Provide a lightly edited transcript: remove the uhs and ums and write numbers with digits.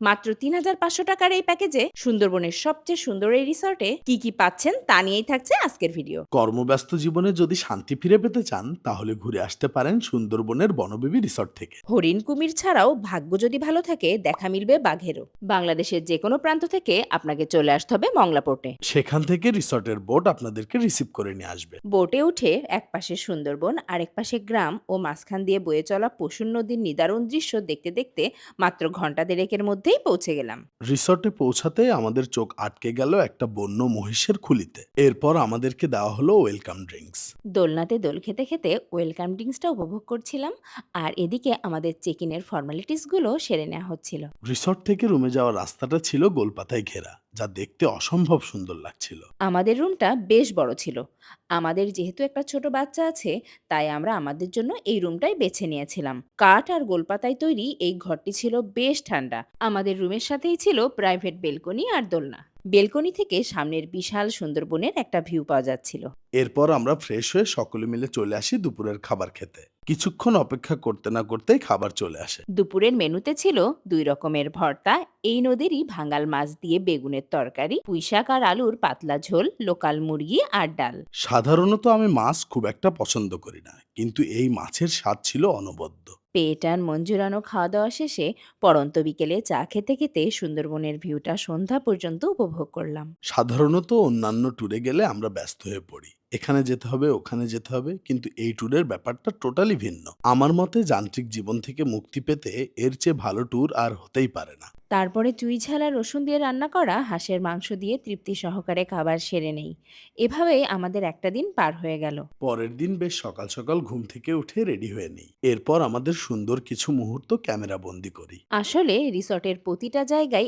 মাত্র ৩,৫০০ টাকার এই প্যাকেজে সুন্দরবনের সবচেয়ে সুন্দর এই রিসর্টে কি কি পাচ্ছেন তা নিয়েই থাকছে আজকের ভিডিও। কর্মব্যস্ত জীবনে যদি শান্তি ফিরে পেতে চান তাহলে ঘুরে আসতে পারেন সুন্দরবনের বনবিবি রিসর্ট থেকে। হরিণ কুমির ছাড়াও ভাগ্য যদি ভালো থাকে দেখা মিলবে বাঘেরও। বাংলাদেশের যে কোনো প্রান্ত থেকে আপনাকে চলে আসতে হবে মংলা পোর্টে। সেখান থেকে রিসর্টের বোট আপনাদেরকে রিসিভ করে নিয়ে আসবে। বোটে উঠে এক পাশে সুন্দরবন আরেক পাশে গ্রাম ও মাঝখান দিয়ে বয়ে চলা পশুর নদীর নিদারুণ দৃশ্য দেখতে দেখতে মাত্র ঘন্টা দেড়েকের মধ্যেই পৌঁছে গেলাম। রিসর্টে পৌঁছাতে আমাদের চোখ আটকে গেল একটা বন্য মহিষের খুলিতে। এরপর আমাদেরকে দেওয়া হলো ওয়েলকাম ড্রিঙ্কস। দোলনাতে দোল খেতে খেতে ওয়েলকাম ড্রিঙ্কসটা উপভোগ করছিলাম, আর এদিকে আমাদের চেক ইনের ফর্মালিটিসগুলো সেরে নেওয়া হচ্ছিল। রিসর্ট থেকে রুমে যাওয়ার রাস্তাটা ছিল গোলপাতায় ঘেরা, যা দেখতে অসম্ভব সুন্দর লাগছিল। আমাদের রুমটা বেশ বড় ছিল। আমাদের যেহেতু একটা ছোট বাচ্চা আছে, তাই আমরা আমাদের জন্য এই রুমটাই বেছে নিয়েছিলাম। কাঠ আর গোলপাতায় তৈরি এই ঘরটি ছিল বেশ ঠান্ডা। আমাদের রুমের সাথেই ছিল প্রাইভেট বেলকনি আর দোলনা। বেলকনি থেকে সামনের বিশাল সুন্দরবনের একটা ভিউ পাওয়া যাচ্ছিল। এরপর আমরা ফ্রেশ হয়ে সকলে মিলে চলে আসি দুপুরের খাবার খেতে। কিছুক্ষণ অপেক্ষা করতে না করতেই খাবার চলে আসে। দুপুরের মেনুতে ছিল ২ রকমের ভর্তা, এই নদীরই ভাঙাল মাছ দিয়ে বেগুনের তরকারি, পুঁইশাক আর আলুর পাতলা ঝোল, লোকাল মুরগি আর ডাল। সাধারণত আমি মাছ খুব একটা পছন্দ করি না, কিন্তু এই মাছের স্বাদ ছিল অনবদ্য। পেট আর মন জুড়ানো খাওয়া দাওয়া শেষে পড়ন্ত বিকেলে চা খেতে খেতে সুন্দরবনের ভিউটা সন্ধ্যা পর্যন্ত উপভোগ করলাম। সাধারণত অন্যান্য ট্যুরে গেলে আমরা ব্যস্ত হয়ে পড়ি। এখানে যেতে হবে, ওখানে যেতে হবে, কিন্তু এই ট্যুরের ব্যাপারটা টোটালি ভিন্ন। আমার মতে যান্ত্রিক জীবন থেকে মুক্তি পেতে এর চেয়ে ভালো ট্যুর আর হতেই পারে না। তারপরে চুই ঝাল আর রসুন দিয়ে রান্না করা হাঁসের মাংস দিয়ে তৃপ্তি সহকারে খাবার সেরে নেই। এভাবেই আমাদের একটা দিন পার হয়ে গেল। পরের দিন বেশ সকাল সকাল ঘুম থেকে উঠে রেডি হয়ে নিই। এরপর আমাদের সুন্দর কিছু মুহূর্ত ক্যামেরা বন্দি করি। আসলে রিসর্টের প্রতিটা জায়গায়